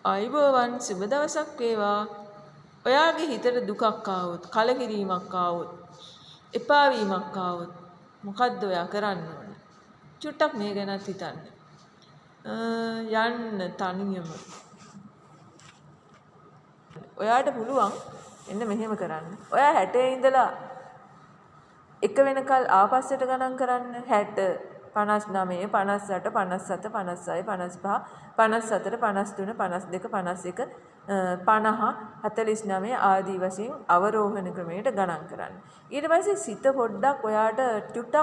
ආයුබෝවන් සුබ දවසක් වේවා. ඔයාගේ හිතට දුකක් ආවොත්, කලකිරීමක් ආවොත්, එපා වීමක් ආවොත් මොකද්ද ඔයා කරන්න ඕන? චුට්ටක් මේ ගැනත් හිතන්න. යන්න තනියම. ඔයාට පුළුවන් එන්න මෙහෙම කරන්න. ඔයා 60 ඉඳලා එක වෙනකල් ආපස්සට ගණන් කරන්න. 60 59 58 57 56 55 54 53 52 51 50 49 ආදී වශයෙන් අවරෝහණ ක්‍රමයට ගණන් කරන්න. ඊට පස්සේ සිත පොඩ්ඩක් ඔයාට ටිකක්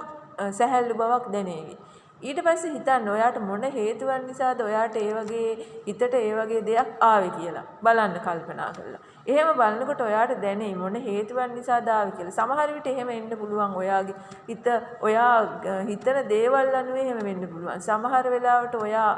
සැහැල්ලු බවක් දැනේවි. ඊට පස්සේ හිතන්න ඔයාට මොන හේතුවක් නිසාද ඔයාට ඒ වගේ හිතට ඒ වගේ දෙයක් ආවේ කියලා බලන්න කල්පනා කරලා. එහෙම බලනකොට ඔයාට දැනෙයි මොන හේතුවක් නිසාද ආවේ කියලා. සමහර විට එහෙම එන්න පුළුවන් ඔයාගේ හිත ඔයා හිතන දේවල් අනුව එහෙම වෙන්න පුළුවන්. සමහර වෙලාවට ඔයා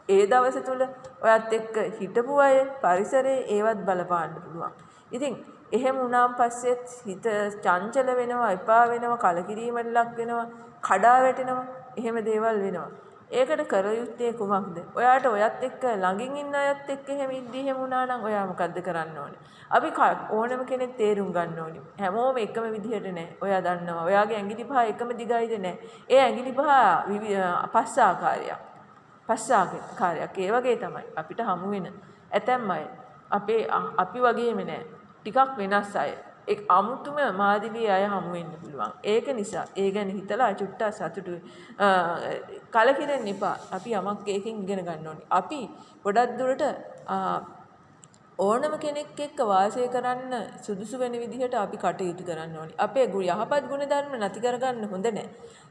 ඒ දවස තුල ඔයත් එක්ක හිටපු අය පරිසරයේ ඒවත් බලපාන්න පුළුවන්. ඉතින් එහෙම වුණාන් පස්සෙත් හිත චංචල වෙනවා, එපා වෙනවා, කලකිරීමට ලක් වෙනවා, කඩා වැටෙනවා. එහෙම දේවල් වෙනවා. ඒකට කර යුත්තේ කුමක්ද? ඔයාට ඔයත් එක්ක ළඟින් ඉන්න අයත් එක්ක එහෙම ඉද්දි එහෙම වුණා නම් ඔයා මොකද්ද කරන්න ඕනේ? අපි ඕනම කෙනෙක් තේරුම් ගන්න ඕනේ. හැමෝම එකම විදිහට නෑ. ඔයා දන්නවා. ඔයාගේ ඇඟිලි පහ එකම දිගයිද නෑ. ඒ ඇඟිලි පහ පස් ආකාරයක්. පස් ආකාරයක්. ඒ වගේ තමයි අපිට හමු වෙන ඇතැම් අය. අපි වගේම නෑ. ටිකක් වෙනස් අය. එක් අමුතුම මාදිලී අය හමු වෙන්න පුළුවන්. ඒක නිසා ඒ ගැන හිතලා චුට්ටක් සතුටු කලකිරෙන්න එපා. අපි යමක් ඒකෙන් ඉගෙන ගන්න ඕනේ. අපි ගොඩක් දුරට ඕනම කෙනෙක් එක්ක වාසය කරන්න සුදුසු වෙන විදිහට අපි කටයුතු කරන්න ඕනේ. අපේ යහපත් ගුණධර්ම නැති කරගන්න හොඳ නැහැ.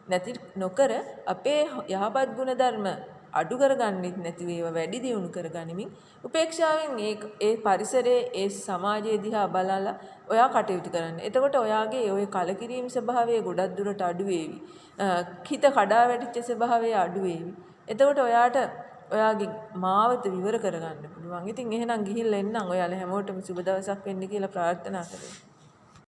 නැති නොකර අපේ යහපත් ගුණධර්ම අඩු කරගන්නෙත් නැතිව ඒවා වැඩි දියුණු කරගනිමින් උපේක්ෂාවෙන් ඒ පරිසරයේ ඒ සමාජයේ දිහා බලලා ඔයා කටයුතු කරන්න. එතකොට ඔයාගේ ওই කලකිරීම ස්වභාවය ගොඩක් දුරට අඩු වේවි. හිත කඩා වැටිච්ච ස්වභාවය අඩු වේවි. එතකොට ඔයාට ඔයාගේ මාවත විවර කරගන්න පුළුවන්. ඉතින් එහෙනම් ගිහිල්ලා එන්නම් ඔයාලා හැමෝටම සුබ දවසක් වෙන්න කියලා ප්‍රාර්ථනා කරනවා.